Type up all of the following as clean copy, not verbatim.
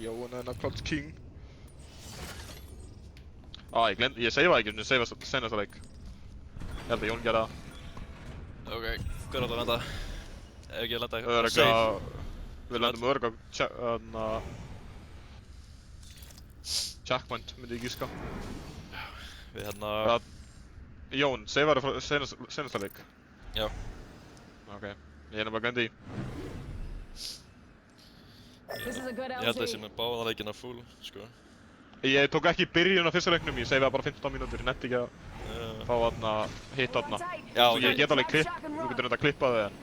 Jóhann hennar Colt King. Ég seifaði ekki, ég seifaði senasta leik. Ég held að Jón gerði það. Ok, hver átt að landa? Ef ekki að landa Við lendum örugga checkpoint, myndi ég gíska. Við Jón, seifaði frá senasta leik? Já. Ok, ég bara gleymdi því. Ég held að ég sé með báða leikina full, sko. Ég tók ekki byrjun á fyrsta leiknum, ég seifaði bara 15 mínútur, ég netti ekki að fá hitt þarna. Já, ég get alveg þú getur reynda að klippa þig.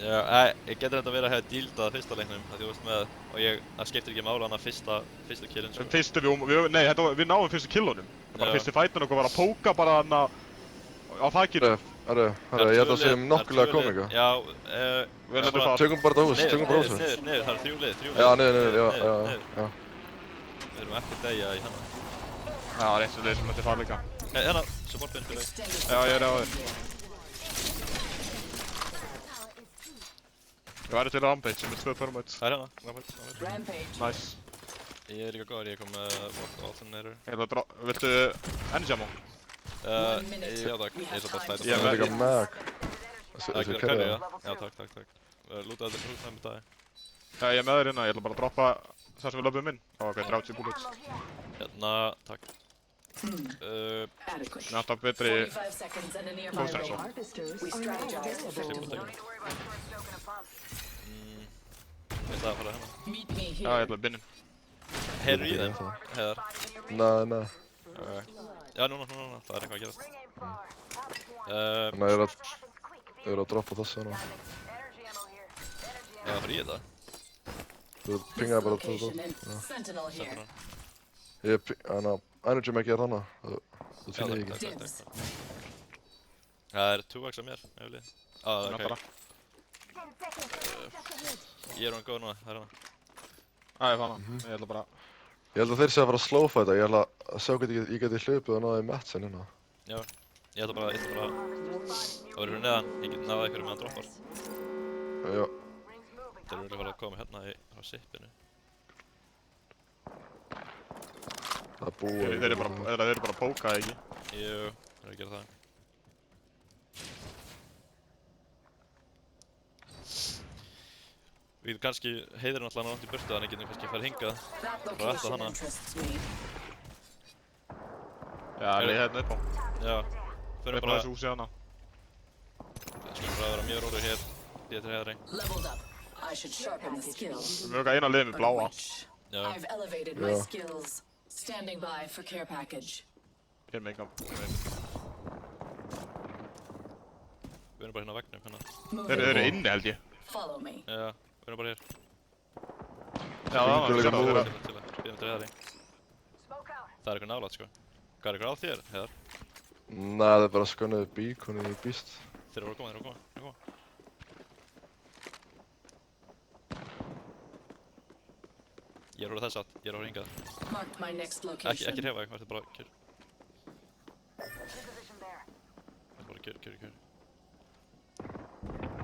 Já, ég getur reynda að vera að hafa díldað fyrsta leiknum, það þú veist með, og það skiptir ekki máli hana fyrsta killin, sko. Við náum fyrstu killunum. Bara fyrstu fætun okkur var að póka bara þarna á þakkinu. Herru, ég held að það sé nokkulega kominga. Já, tökum bara þetta hús, tökum bara húsið. Niður, það er þrjú lið. Já, niður, já. Við erum ekki að deyja í hennar. Já, rétt svo leið sem þetta er farleika. Hérna, supportbinn fyrir þig. Já, ég er á þér. Ég væri til Rampage með 2 permites. Það er hérna, Rampage. Nice. Ég er líka góður, ég kom með Alternator. Viltu Energy Ammo? Já takk, ég er svo bara slæta. Ég er líka mag. Það er carry, já? Já, takk. Lútaði þetta hrútt með dagi. Já, ég er með þér hérna, ég ætla bara að droppa það sem við löpum inn. Það var 30 bullets. Hérna, takk. Mér átt að betri fóðstrænsó. Ég ætlaði að fara hérna. Já, ég ætlaði binnin. Heyrðu í þeim, Heiðar? Nei. Já, núna, það er eitthvað að gerast. Þannig að ég er að droppa þessu hérna. Já, það fyrir í þetta? Þú pingaði bara þetta. Sentinel. Energy Mag er hana. Þú finnir ég ekki. Takk. Það er 2x af mér, ef við. Ok. Ég er góð núna, það er hana. Já, ég fann hann. Ég ætla bara... Ég held að þeir sé að fara að slowfighta, ég ætla að sjá hvernig ég geti hlupið og náði matchen hérna. Já, ég ætla bara... Það verður fyrir neðan, ég get náða einhverju meðan droppar. Já. Þeir eru verið að koma hérna á sippinu. Það er búið. Þeir eru bara að póka, ekki? Jú, þeir eru að gera það. Við getum kannski Heiðir náttúrulega langt í burtu, þannig getum við kannski að fara hingað. Bara alltaf hana. Já, ég er hérna upp á. Já, förum bara... þessu húsi hana. Við skulum bara vera mjög rólegir hér. Ég til Heiðari. Við erum auka eina lið með bláa. Já. Ég er með engan. Við erum bara hérna á veggnum, hérna. Þeir eru inni, held ég. Já, við erum bara hér. Já, það var líka það. Bíðum til Heiðari. Það er eitthvað nálægt, sko. Hvað er eitthvað á þér, Heiðar? Nei, það er bara skönnuði beacon í Beast. Þeir eru að koma. Ég er orðið þess að, ég er orðið hingað. Ekki hrefa, verður bara kjör. Verður bara kjör.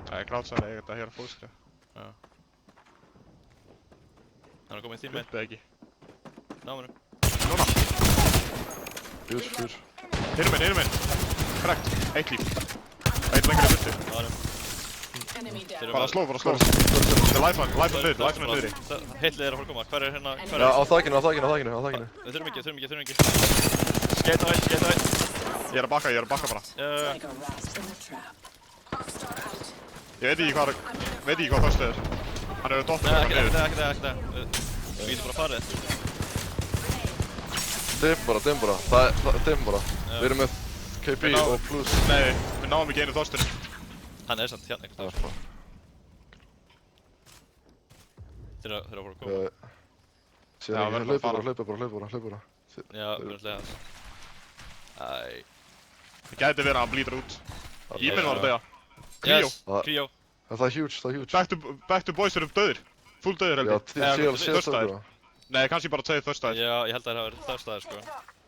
Það er grátsæli, ég geta hér að fóðskriða. Já. Það er að koma í þín meginn. Uppið ekki. Námanum. Núna! Fjúr. Hinum minn. Korrekt. Eitt líf. Eitt lengra burti. Námanum. Bara sló. Það er lifeline niðri. Heitlið er að fara að koma. Hver er hérna? Já, á þakkinu. Við þurfum ekki. Skeita á eitt. Ég er að bakka bara. Ég veit ekki hvað förstu er. Hann hefur dottir Nei, ekki það. Við getum bara farið. Dimm bara. Við erum með KP og plus. Nei, við náum ekki einu þorstunum. Hann er samt hérna einhvern veginn. Þeir eru að fara að koma. Sér ekki, hlaupa bara. Já, við erum slegað. Æ. Það gæti verið að hann blítur út. Íminn var að deyja. Kríó. Það er huge. Back to boys eru döðir. Full döðir held ég. Já, þörstæðir. Nei, kannski bara 2 þörstæðir. Já, ég held að það hafi verið þörstæðir, sko.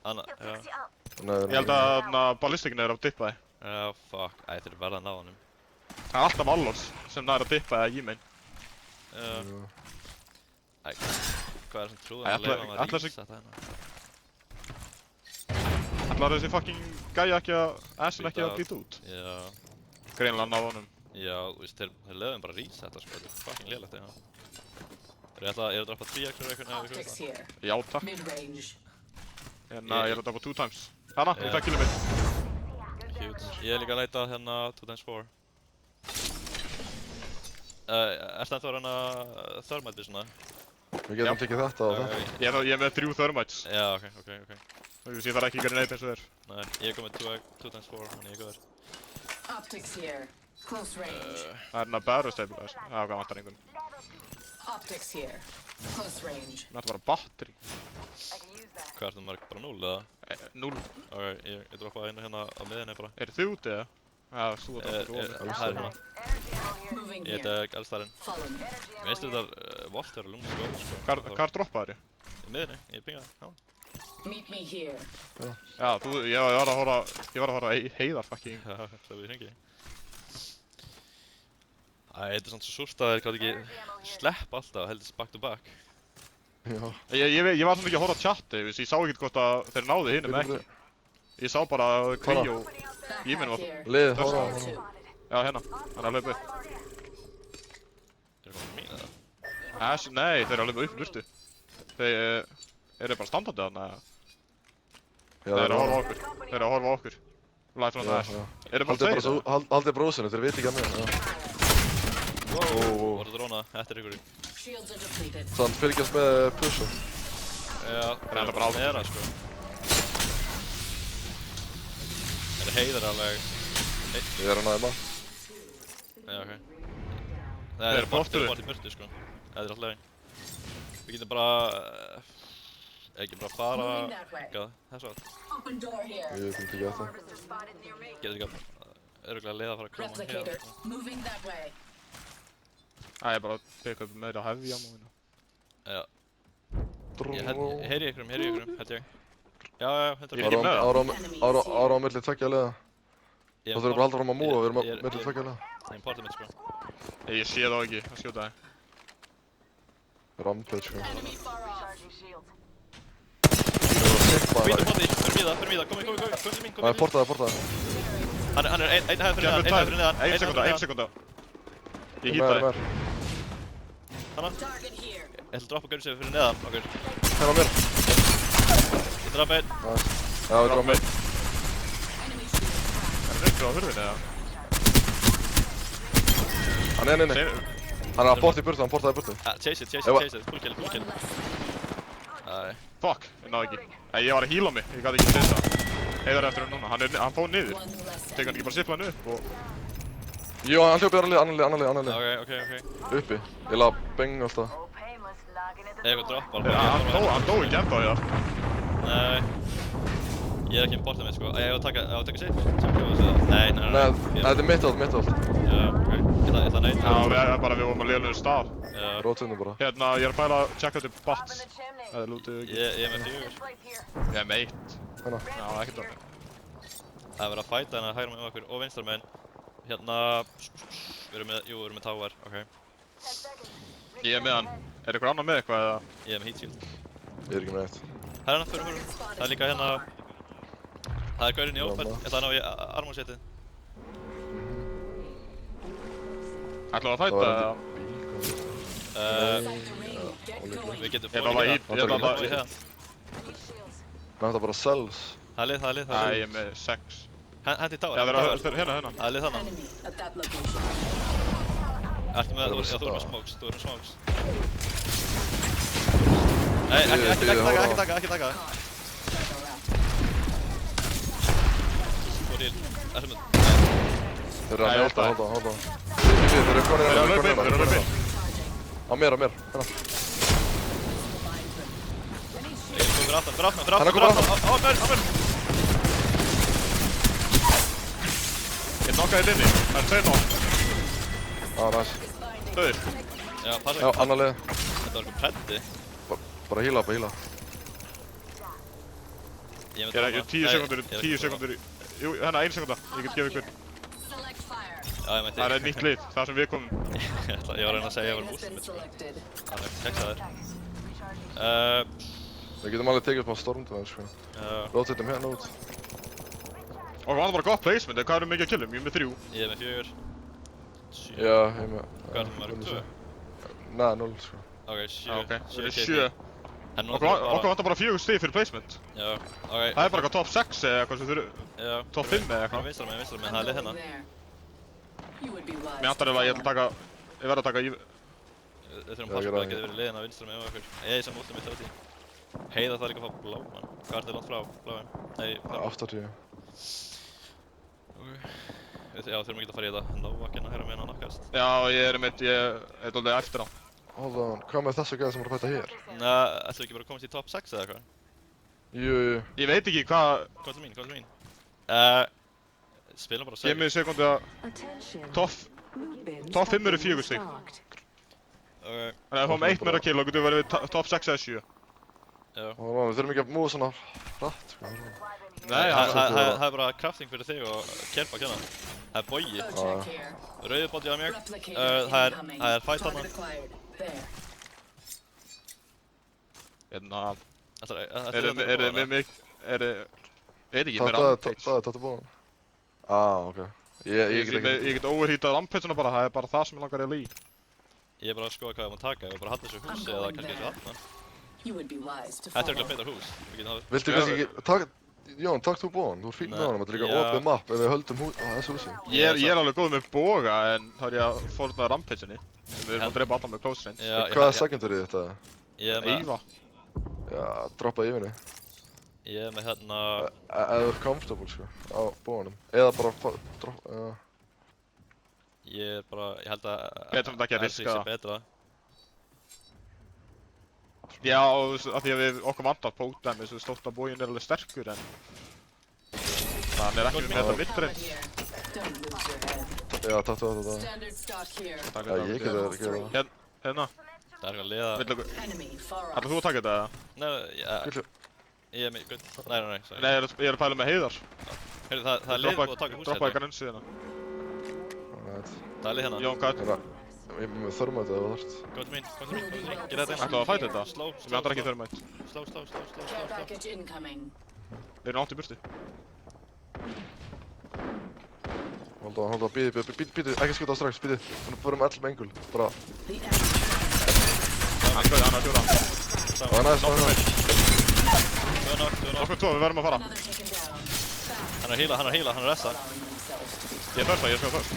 Já. Ég held að ballistikinn er að dippa þig. Já, fuck. Æ, þeir eru verða að ná honum. Það er alltaf Allors sem það er að dippa þig í minn. Æ. Hvað er sem trúðan Æ, að leifa ætla maður sig- reset hérna? Ætlar þessi fucking gæja ekki að... Ashen ekki að Býta býta út? Já, Greinilega náð honum. já, þú veist, þeir leiðum bara resetta sko, þetta er fucking lélegt hérna. Ég að droppa 3x fyrir eitthvað eða Optics eitthvað. here. Já, takk. Mid-range. Hérna, ég er að droppa 2 times. Hanna, Já. þú takk kilið mitt. Cute. Ég er líka að leita hérna 2x4. Ertu ennþá að reyna thermite vísuna? Við getum tekið þetta og þetta. Ég er með 3 thermites. Já, ok. Þú veist, ég þarf ekki að grenade eins og þér. Nei, ég er komið 2x4, þannig ég er góður. Optics here. Close range. Það er hérna battery stabilizer. Já, hvað vantar einhvern. Optics here. Close range. Það er bara batteri. Hvað ertu marg? Bara 0 eða? 0. Ok, ég droppaði einu hérna á miðinni bara. Eru þið úti eða? Já, þú að droppa þú Það er hérna. Moving Ég here. heiti Elstærin. Follow me. Mér finnst þetta Volt vera lúmst góð sko. Hvar droppaður ég? Í miðinni, ég pingaði, já. Meet me here. Já, ég var að horfa heiðar fucking. Já, það við hringi. Æ, þetta er samt svo súrt að þeir gátt ekki slepp alltaf, heldur back to back. Já. Ég var svona ekki að horfa á chatti, ég sá ekkert hvort að þeir náðu hinum ekki. Ég sá bara Kví og Íminn Backpack var... here. Liðið, Það hóra, Level hóra. 2. Já, hérna. Hann er að hlaupa upp. Er það mín eða? Nei, þeir eru að hlaupa upp, hlustu. Þeir eru bara standandi þarna. Já, Þeir eru að horfa á okkur. Þeir eru að horfa á okkur. Live from the Já, Ash. já. Eru bara tveir? Haldið brósinu, þeir veit ekki að mér. Wow, voru dróna, eftir ykkur. Shields are depleted. Þannig fylgjast með pushu. Já, Það er bara meira sko. Þetta heiðar alveg. Ég er að næma. Já, ok. Þeir eru pottur. Bort í burtu sko. Það er alltaf leið. Við getum bara... ekki bara fara... Moving that way. Hvað, þessu átt. Open door here. Ég veit ekki eftir. Getur ekki að... Öruglega leið að fara að koma Replicator. hér. Moving that way. Það er bara að peka upp meira heavy ammo hérna. Já, ég heyri ykkurum, held ég. Já, þetta Ég er ekki með það. Ára á milli tveggja liða. Ég Það þurfum bara að halda fram að múa, við erum á Ég- milli tveggja liða. Það er importið mitt sko. Ég sé þá ekki, að skjóta þig. Rampage, sko. Enemy far off. Þeir voru að sippa Hvíta það. poti, fyrir míða, kom til mín, Það er portaði. Hann er einn hæð fyrir neðan, Ein sekunda. Ég hýta þig. Target here. Ég ætla að droppa gaurið sér fyrir neðan okkur. Hérna á mér. Ég drapa einn. Já, við dráum með. Enemy shield cracked. Það er röngur á hurðinni eða? Hann er inni. Hann er að porta í burtu, hann portaði í burtu. Chase it, full kill. Æ, Fuck, ég náði ekki. Nei, ég var að heala mig, ég gæti ekki að lesa. Heiðar eftir hann núna, hann fóð niður. One less Tekur hann ekki bara sipla hann upp og... Jú, hann hljópið annar lið. ok. Uppi. Ég laði beng alltaf. Eitthvað drop Hann dó ekki enda á því þar. Nei. Ég er ekki importið mitt sko. Ég á að taka safe. Nei. Nei, þetta er mitt átt. Já, ok. Ég ætla að neita. Já, við vorum að liða stað. Já, Rótinu bara. Hérna, ég er að fæla að checka til bats. Það er lútið ekki. ég er með 4. Ég er með 1. Hérna. Já, ekkert orðið. Það er verið að fæta hérna hægra með okkur og vinstra meginn. Hérna... Við erum með tower, ok. Ég er með hann. Er ykkur annar með eitthvað eða? Ég er með heat shield. Ég er ekki með eitt. Það er hérna, förum. Það er líka hérna... Það er gaurinn í open. Ég ætla að ná í armorsetið. Ætlaðu að fæta eða? Inside the ring. Get going. Við getum Ég ætla að fór ég ætla í að... hérna. Menn þetta bara sells. Það er lið. Æ, ég er með 6. Hendi í Já, tower. þeir eru hérna. Það er lið þannig. Enemy at that location. Ertu með, Það er þú bara erum með stað. smokes, Nei, ekki taka. Circle out. Stór heal. Ertu með... Þeir eru að Nei, mjölda, ég halda. Þeir eru konir Þeir eru að hlaupa inn, hérna. Charging. Á mér. Hérna. Ég er komið fyrir aftan. Hann er kominn aftan. Á mér. Ég nokkaði þitt inni. Það er 2 nokk. Næs. Döðir. Já, passa Já, ekki. annar lið. Þetta var eitthvað preddi. Bara híla. Ég er ekki 10 sekundur, 10 sekundur. Jú, hérna 1 sekunda. Ég get gefið ykkur. Select fire. Já, ég meinti. Það er nýtt lið, það sem við komum. Ég var að reyna að segja að ég var Has múslim been mitt sko. selected. Hann er keksaður. Við getum alveg tekið upp á stormdunum, sko. Rotatum hérna út. Og hann var bara gott placement, en hvað erum mikið að killum? Ég er með 3. Ég er með 4. 7. Já, ég er með... Hvað er það mörg? 2? Nei, 0, sko. Ok, 7. Já, ok. Það er 7. Okkur vantar bara 4 stig fyrir placement. Já, ok. Það er bara eitthvað top 6 eða eitthvað sem þurru... Já. Top 5 eða eitthvað. Vinstra megin, það er lið hérna. Mér antar ef að ég ætla að taka... Ég verð að taka í... Við þurfum að passa bara að geta verið liðina vinstra megin og okkur. Ég sem útlum mitt á því. Heiða það líka að fá blá, mann. Hvað er þetta langt frá? Bláin? Nei, blá. 80. Ok. Já, þurfum ekki að fara í þetta. Nóvakinn að herra meina nakkast. Já, ég er mitt, ég er doldið eftir á. Hold on, hvað með þessu gæði sem voru að bæta hér? Ætlum við ekki bara að komast í top 6 eða eitthvað? Jú. Ég veit ekki hvað... Hvað til mín? Spilum bara 6. Ég er með sekundu að... Top 5 eru 4 stig. Ok. Þannig að ef við fáum 1 meira kill og getum við verið við top 6 eða 7. Já. Hold on, við þurfum ekki að múa svona hratt, sko. Nei, það er bara crafting fyrir þig og Kerbak hérna. Það er Bogi. Rauði bóti á mér. Það er fight þarna. Hérna... Er þið með mig... Er ekki með rampage? Þetta búin. Ok. Ég get overheatað rampage-una bara, það er bara það sem ég langar að lí. Ég er bara að skoða hvað ég má taka, ég vil bara halda þessu húsi eða kannski þessu hafna. Þetta er eitthvað betra hús. Viltu kannski ekki... Jón, takk þú búin, þú er fín með honum, þetta er líka opið map ef við höldum þessu húsi. Ég er alveg góð með boga en þá er ég að fórna rampage-unni. Við erum að drepa alla með close range. Hvaða secondary þetta? Eyva. Já, droppa yfinni. Ég er með hérna... Eða þú ert comfortable, sko, á búinum. Eða bara droppa, já. Ég held að... Betur þetta ekki að riska. sé betra. Já, af því að okkur vantar pótdæmi, þessu stóta bógin er alveg sterkur en... Þannig er ekki með þetta midrange. Já, takk þú þetta. Já, ég get það að gera það. Hérna. Það er eitthvað liða... Ætlar þú að taka þetta eða? Nei, ég er með gull. Nei, sorry. Nei, ég er að pæla með heiðar. Heyrðu, það er lið búið að taka hús Droppaði grænsi hérna. Það er lið hérna. Jón, hvað? Ég er með thermite eða þart. Góð til mín. Gera þetta einn. Ætlaðu að fæta þetta? Sló. Sem ég andar ekki thermite. Sló. Þeir eru nátt í burti. Hold on, bíði, ekki skuta strax, bíði. Þannig förum allir með engul, bara... Hann er að fjóra. Það er næst. Okkur tvo, við verðum að fara. Hann er að heala, hann er resta. Ég er först það, ég skal först.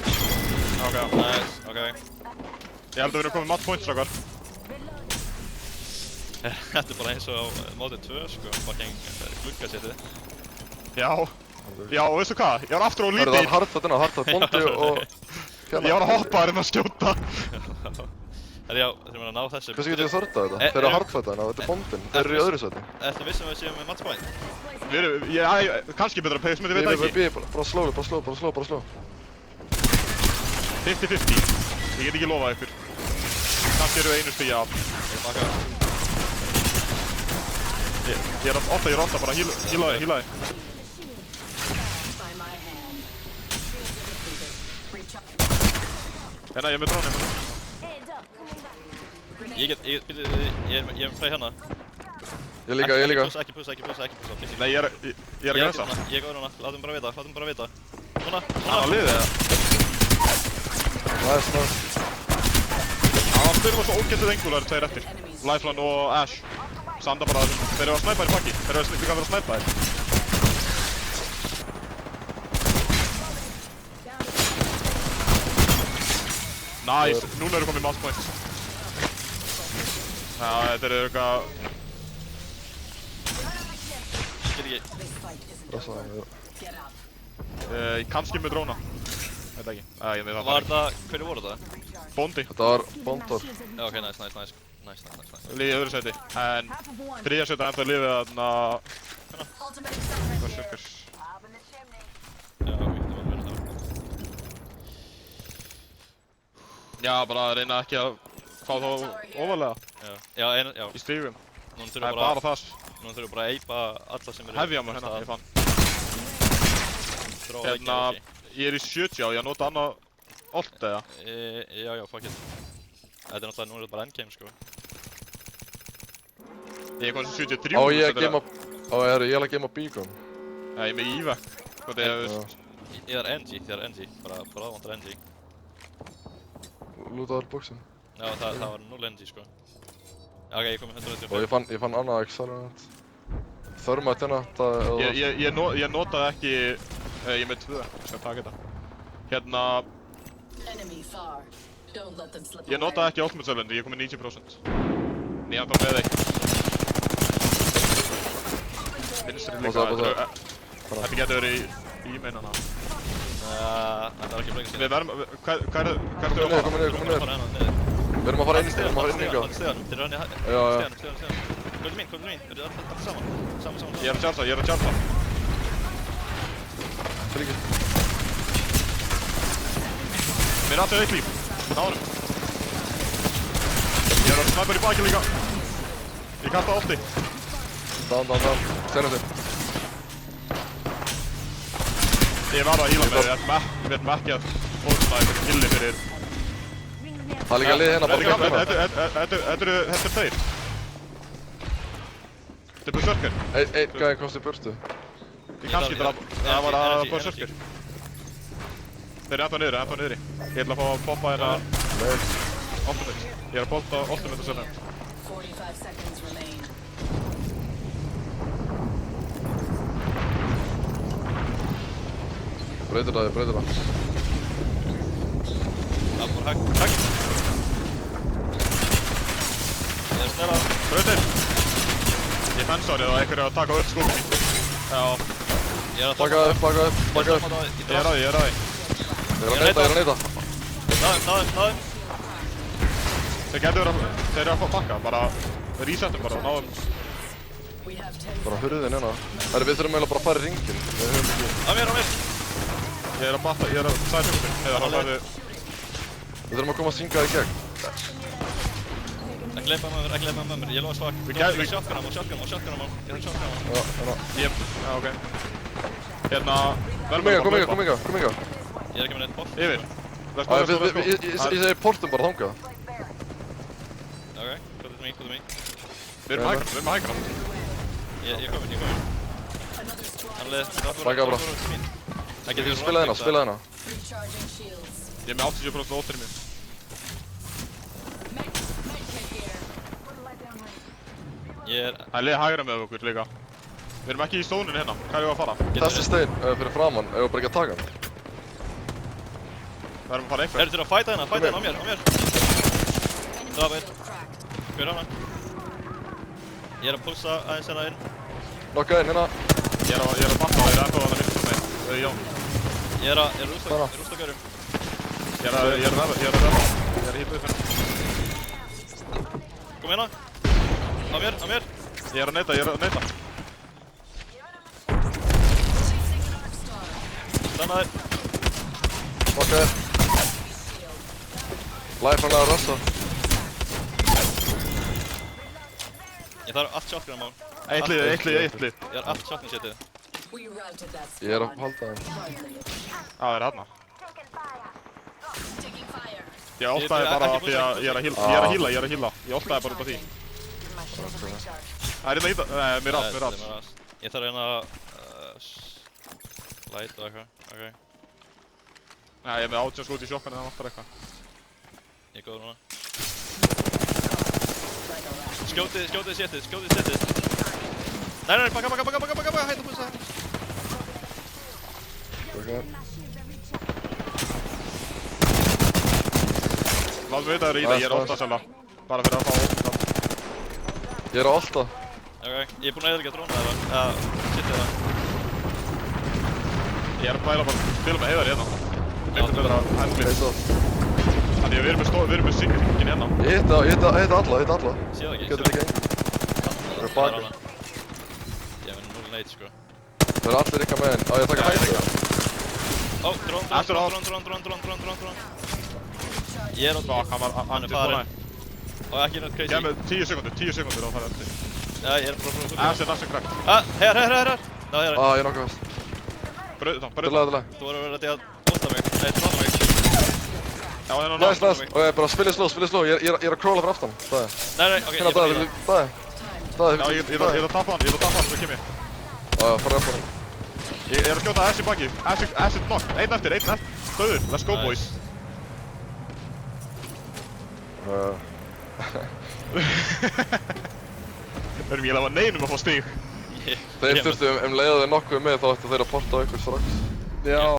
Ok. Nice, ok. Ég held að við erum komið match points, strákar. Þetta er bara eins og á mótið 2, sko. Fucking gluggasetið. Já, og veistu hvað? Ég var aftur á líti. Það er hardfat, Bondi og... Ég var að hoppa að reyna að skjóta. Já, þurfum við að ná þessu. Hversu getur þið þortað þetta? Þeir eru að hardfata hana, þetta er Bondin. Þeir eru í öðru sæti. Ertu vissum við séum með match point? Kannski betra pace, men ég veit ekki. Bara sló. 50-50. Ég get ekki lofað ykkur. Kannski eru við einu stigi af. Ég er ofta bara hílaði. Hérna, ég er með drónin. Ég er með play hérna. Ég líka. Ekki pussa. Nei, ég er að græsa. Ég er góður hana, látum bara vita. Núna. Hann á liðið eða? Nice. Hann spyrir svo ógeðslega engular, tveir eftir. Lifeland og Ash. Sanda bara þessum. Þeir eru að snæpa þér í baki. Þeir eru að vera að snæpa þér. Nice, núna eru komið match points. Já, þetta eru eitthvað... Get ekki. Kannski með dróna. Veit ekki. Var það, hverju voru það? Bondi. Þetta var Bondor. Já, ok, nice. Liðið í öðru seti. En þriðja seti enda liðið þarna... Hvað sjökkar? Já, við getum að vinna það. Já, bara að reyna ekki að fá þá ofalega Já. í stígum. Það er bara það. Núna þurfum við bara að eipa alla sem eru... Hefjamur hérna, ég fann. Hérna, ég er í 70 og ég nota annað ult eða? Já, fuck it. Þetta er náttúrulega núna bara endgame, sko. Ég kom sem 73. Á ég að geima... Á ég að geima Beacon. Nei, ég er með Ívek. Hvað það er, veist... Ég er NG, þið er NG. Bara aðvandar NG. Lútaður bóksin. Já, það var 0 NG sko. Ok, ég kom með 185. Og ég fann annað Accelerant. Thermite hérna, það... Ég notaði ekki... Ég er með 2. Ég skal taka þetta. Hérna... Ég notaði ekki Ultimate Cylinder, ég kom með 90%. Nýjan þá með þig. Vinstri líka. Þetta getur verið í meinana. Þetta var ekki blengið síðan. Við verðum... Hvað ertu að fara? Kom niður. Við erum að fara inn í stíðan, Steganum, þeir eru hann í steganum. Kvöldu mín, þeir eru alltaf saman. Ég er að tjálta. Fylgir. Mér er alltaf eitt líf. Náðum. Ég er að snæpa í baki líka. Ég kasta ofti. Down. Stennum þig. Ég var að hýla með því, við erum ekki að fórna eitthvað killi fyrir... Það er líka lið hérna, bara Þetta er þeir. Þetta er Berserker. Einn gæði kosti burstu. Ég kannski bara, það var að Berserker. Þeir eru ennþá niðri. Ég ætla að fá að poppa hérna... Ultimate. Ég er að bolta Ultimate og selja. Breytir það. Það var hægt. Ég er snella. Brautir. Ég fann svo að einhverju að taka upp skópið mín. Já. Ég er að Baka upp. Ég er að því. Ég er að neyta. Náðum. Þeir eru að bakka, bara resetum bara og náðum. Bara hurðin hérna. Við þurfum eiginlega bara að fara í ringin. Við höfum ekki... Á mér. Ég er að sæta um þig. Heiðar, hann verði... Við þurfum að koma að synga í gegn. Ekki leipa með mér, ég lofa svak. Ég shotgunum á. Ég þarf shotgunum á. Já, ok. Hérna... Kom inga. Ég er ekki með neitt port. Yfir. Ég segi portum bara þangað. Ok, hvað er mín? Við erum að hægra. Ég er komin. Hann leið... Baka bra. Spila hérna. Ég er með 80% óttir í mér. Það er liðið hægra með okkur líka. Við erum ekki í stóninu hérna. Hvað er við að fara? Þessi stein fyrir framann, ef við bara ekki að taka hann. Við erum að fara eitthvað. Þeir eru að fæta hérna á mér. Draf einn. Hver hana? Ég er að pulsa aðeins hérna inn. Nokka inn hérna. Ég er að bakka á þér ennþá að það finnst með. Jón. Ég er að rústa görum. Ég er að hýpa upp hérna. Kom hérna. Á mér. Ég er að neita. Stannaði. Nokka inn. Life hann að rassa. Ég þarf allt shotgunum á. Eitt lið. Ég har allt shotgun setið. Ég er að halda hann. Það er hérna. Ég oltaði bara af því að ég er að hýla. Ég oltaði bara út af því. Það er hérna íta... Mér rætt. Ég þarf hérna að... Light og eitthvað. Ok. Nei, ég er með 18 skot í sjokkan en það vantar eitthvað. Ég er góður núna. Skjótið setið. Nei, baka, hættu að pulsa. Látum við það í það, ég er ofta selga. Bara fyrir að fá ofta. Ég er á alltaf. Ok, ég er búinn að eðalega dróna það. Setið það. Ég er að pæla bara að spila með heiðar hérna. Miklu betra handlið. Þannig að við erum með syngin hérna. Ég hitta alla. Séð það ekki. Getur ekki einn. Það er baka. Ég er með 0 nade sko. Það er allir ykkar með henn. Á ég að taka hægt. Ó, drón. Ég er á... Hann er farin. Og ekki neitt crazy. Ég er með 10 sekundur og það er eftir. Já, ég er bara... Næstu krakk. Her. Ná, hér. Ég er nokkuð fast. Brauð Til lag. Þú voru verið að bósta mig. Nei, tróna mig. Já, hérna Nice. Og ég bara spilið sló. Ég er að crawla fyrir aftan. Það er. Nei, ok. Hérna það. Staðið Já, ég er að tappa hann, svo kem ég. Já, fara upp hann. Ég er að skjóta Ash í baki. Ash er knock. Einn eftir. Stöður, let's go boys. Verðum ég að lafa neinum að fá stig. Þeir þurftu leiða þeir nokkuð með þá ættu þeir að porta á ykkur strax. Já.